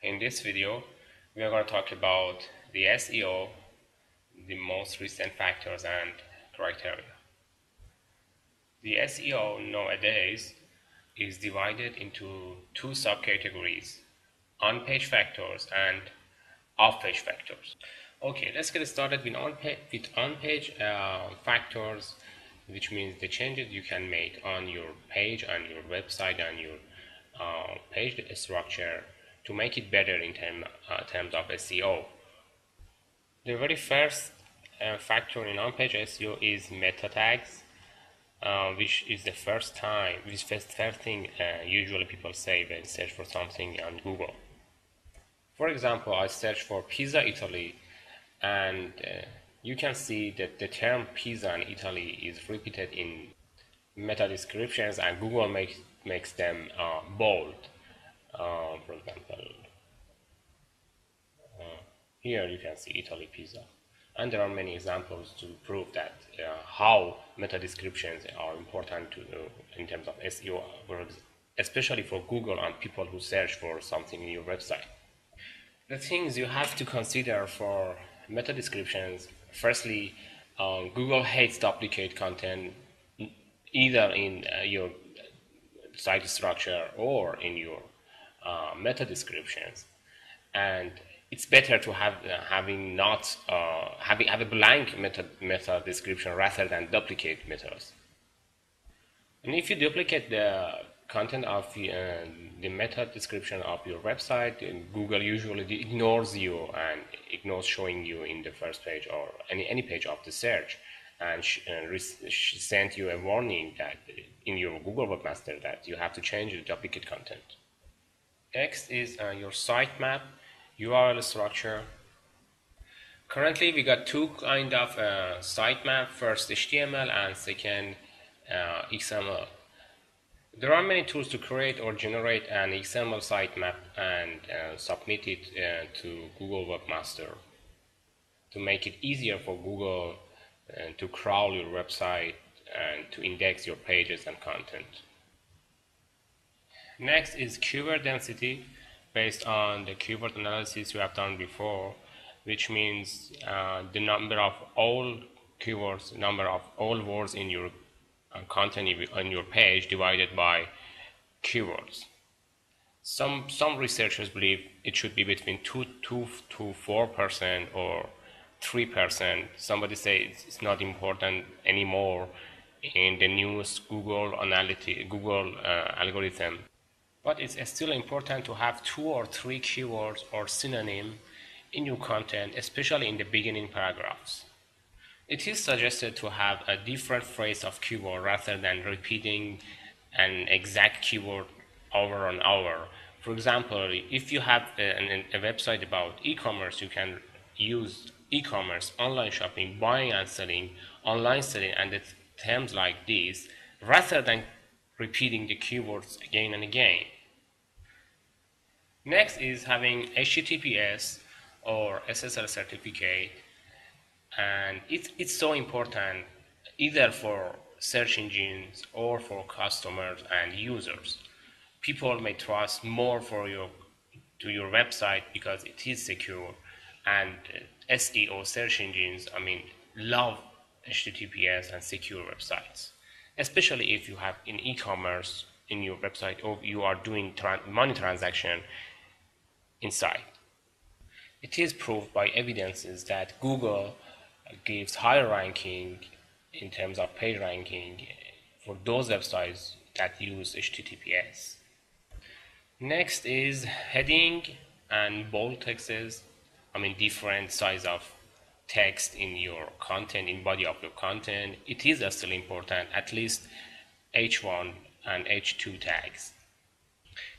In this video, we are going to talk about the SEO, the most recent factors and criteria. The SEO nowadays is divided into two subcategories: on-page factors and off-page factors. Okay, let's get started with on-page factors, which means the changes you can make on your page, on your website, and your page structure to make it better in terms of SEO. The very first factor in on-page SEO is meta tags, which is the first thing usually people say when search for something on Google. For example, I search for pizza Italy, and you can see that the term pizza in Italy is repeated in meta descriptions, and Google makes them bold. For example, here you can see Italy pizza, and there are many examples to prove that how meta descriptions are important in terms of SEO, especially for Google and people who search for something in your website. The things you have to consider for meta descriptions: firstly, Google hates duplicate content either in your site structure or in your meta descriptions, and it's better to have have a blank meta description rather than duplicate metas. And if you duplicate the content of the meta description of your website, Google usually ignores you and ignores showing you in the first page or any page of the search, and send you a warning that in your Google Webmaster that you have to change the duplicate content. Next is your sitemap URL structure. Currently, we got two kind of sitemap: first HTML and second XML. There are many tools to create or generate an XML sitemap and submit it to Google Webmaster to make it easier for Google to crawl your website and to index your pages and content. Next is keyword density, based on the keyword analysis you have done before, which means the number of all keywords, number of all words in your content on your page divided by keywords. Some researchers believe it should be between 2 to 4% or 3%. Somebody says it's not important anymore in the newest Google algorithm. But it's still important to have 2 or 3 keywords or synonym in your content, especially in the beginning paragraphs. It is suggested to have a different phrase of keyword rather than repeating an exact keyword over and over. For example, if you have a website about e-commerce, you can use e-commerce, online shopping, buying and selling, online selling, and the terms like this, rather than repeating the keywords again and again. Next is having HTTPS or SSL certificate, and it's so important either for search engines or for customers and users. People may trust more to your website because it is secure, and SEO search engines, love HTTPS and secure websites, especially if you have in e-commerce in your website or you are doing money transaction inside. It is proved by evidences that Google gives higher ranking in terms of page ranking for those websites that use HTTPS. Next is heading and bold texts. Different size of text in your content, in body of your content. It is still important, at least H1 and H2 tags.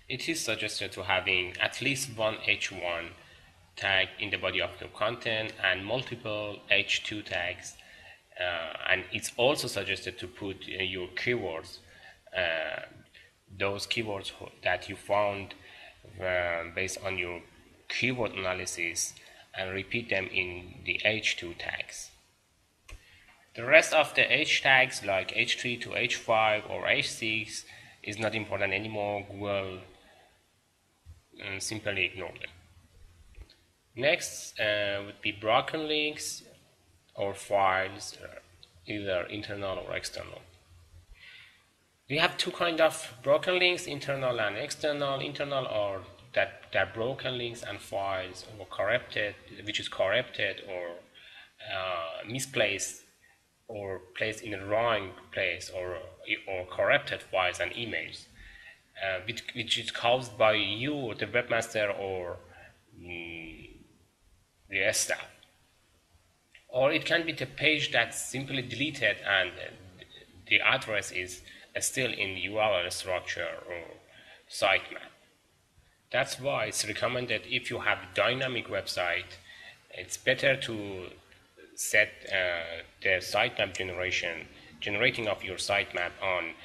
It is suggested to having at least one H1 tag in the body of your content and multiple H2 tags, and it's also suggested to put your keywords, those keywords that you found based on your keyword analysis, and repeat them in the H2 tags. The rest of the H tags like H3 to H5 or H6 is not important anymore. Google and simply ignore them. Next would be broken links or files, either internal or external. We have two kind of broken links, internal and external. Internal are that broken links and files or corrupted, which is corrupted or misplaced or placed in the wrong place, or corrupted files and emails, which is caused by you, the webmaster, or the staff. Or it can be the page that's simply deleted and the address is still in URL structure or sitemap. That's why it's recommended, if you have a dynamic website, it's better to set the sitemap generating of your sitemap on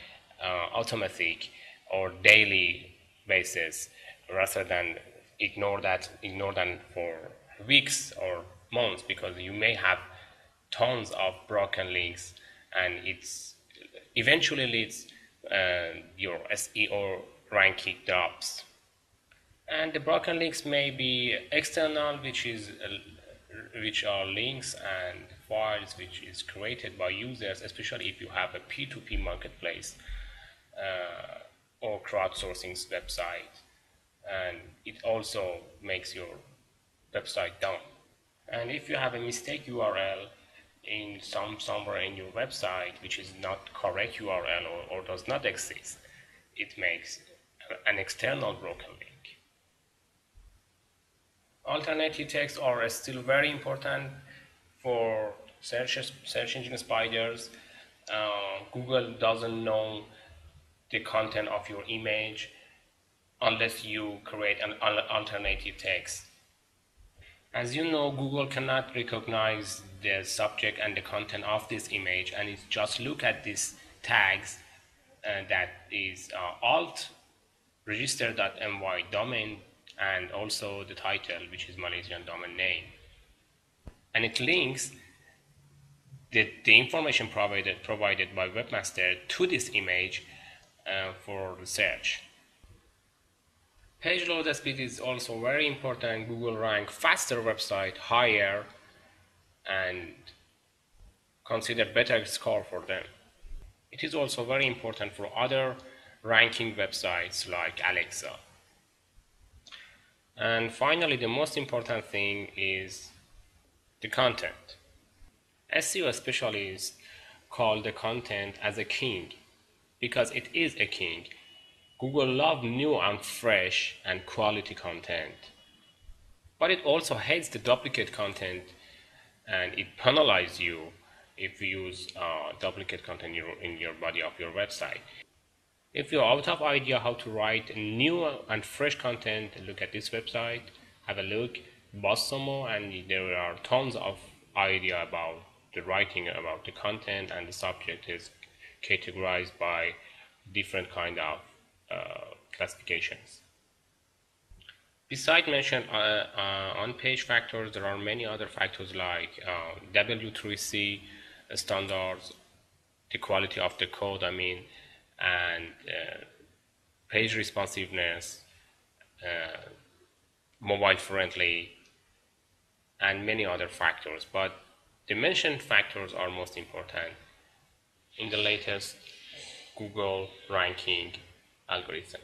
automatic or daily basis, rather than ignore them for weeks or months, because you may have tons of broken links and it's eventually leads your SEO ranking drops. And the broken links may be external, which are links and files which is created by users, especially if you have a P2P marketplace or crowdsourcing website, and it also makes your website down. And if you have a mistake URL in somewhere in your website which is not correct URL or does not exist, it makes an external broken link. Alternative text are still very important for search engine spiders. Google doesn't know the content of your image unless you create an alternative text. As you know, Google cannot recognize the subject and the content of this image, and it just look at these tags that is alt register.my domain, and also the title, which is Malaysian domain name, and it links the information provided by webmaster to this image for the search. Page load speed is also very important. Google rank faster website higher and consider better score for them. It is also very important for other ranking websites like Alexa. And finally, the most important thing is the content. SEO specialists call the content as a king, because it is a king. Google loves new and fresh and quality content, but it also hates the duplicate content, and it penalizes you if you use duplicate content in your body of your website. If you're out of idea how to write new and fresh content, look at this website, have a look, bust some more, and there are tons of idea about the writing about the content, and the subject is categorized by different kind of classifications. Besides mentioned on-page factors, there are many other factors like W3C standards, the quality of the code, and page responsiveness, mobile friendly, and many other factors. But the mentioned factors are most important in the latest Google ranking algorithm.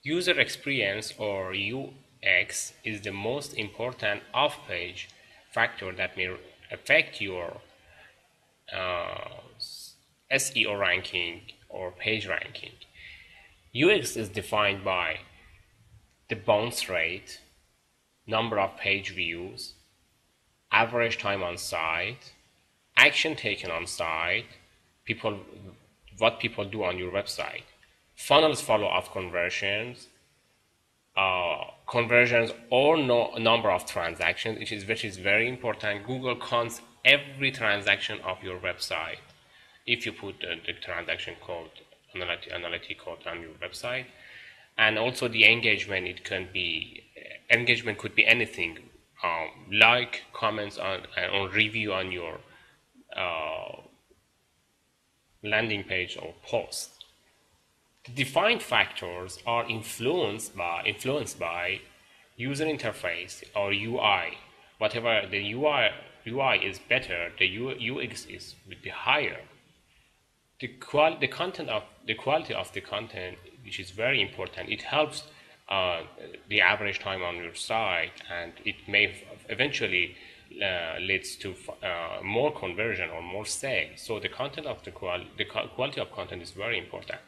User experience, or UX, is the most important off-page factor that may affect your SEO ranking or page ranking. UX is defined by the bounce rate, number of page views, average time on site, action taken on site, what people do on your website, funnels follow-up conversions, conversions or number of transactions, which is very important. Google counts every transaction of your website if you put the transaction code, analytic code on your website. And also the engagement, engagement could be anything, like, comments on review on your landing page or post. The defined factors are influenced by user interface or UI. Whatever the UI is better, the UX is would be higher. The quality of the content, which is very important, it helps the average time on your site, and it may eventually leads to more conversion or more sales. So the content of the quality of content is very important.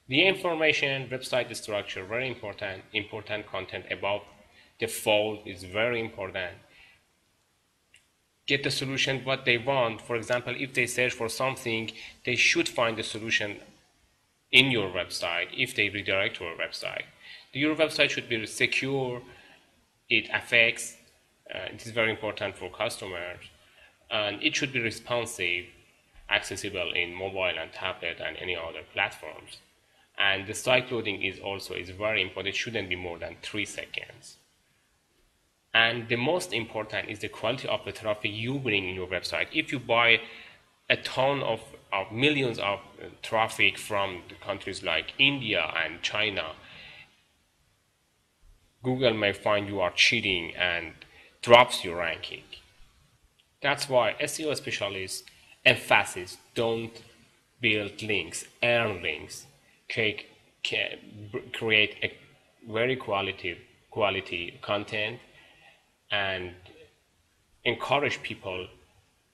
The information, website structure, very important. Important content about the fold is very important. Get the solution what they want. For example, if they search for something, they should find the solution in your website. If they redirect to your website, your website should be secure. It affects. It is very important for customers, and it should be responsive, accessible in mobile and tablet and any other platforms. And the site loading is very important. It shouldn't be more than 3 seconds. And the most important is the quality of the traffic you bring in your website. If you buy a ton of millions of traffic from the countries like India and China, Google may find you are cheating and drops your ranking. That's why SEO specialists emphasize don't build links, earn links, create a very quality content, and encourage people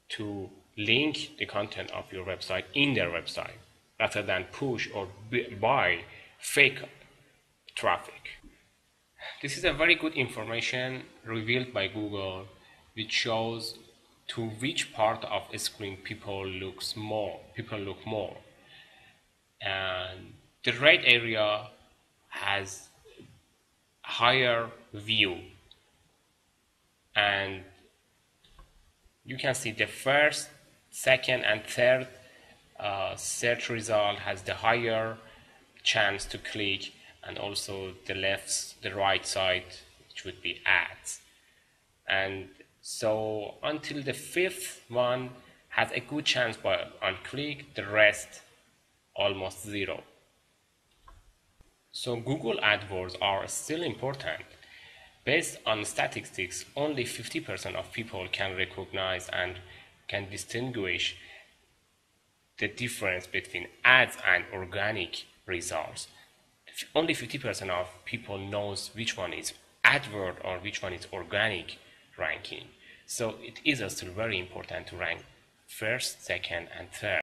to link the content of your website in their website rather than push or buy fake traffic. This is a very good information revealed by Google, which shows to which part of a screen people look more, and the red area has higher view, and you can see the first, second, and third search result has the higher chance to click, and also the right side, which would be ads. And so until the fifth one has a good chance on click, the rest almost zero. So Google AdWords are still important. Based on statistics, only 50% of people can recognize and can distinguish the difference between ads and organic results. Only 50% of people knows which one is AdWord or which one is organic ranking. So it is still very important to rank first, second, and third.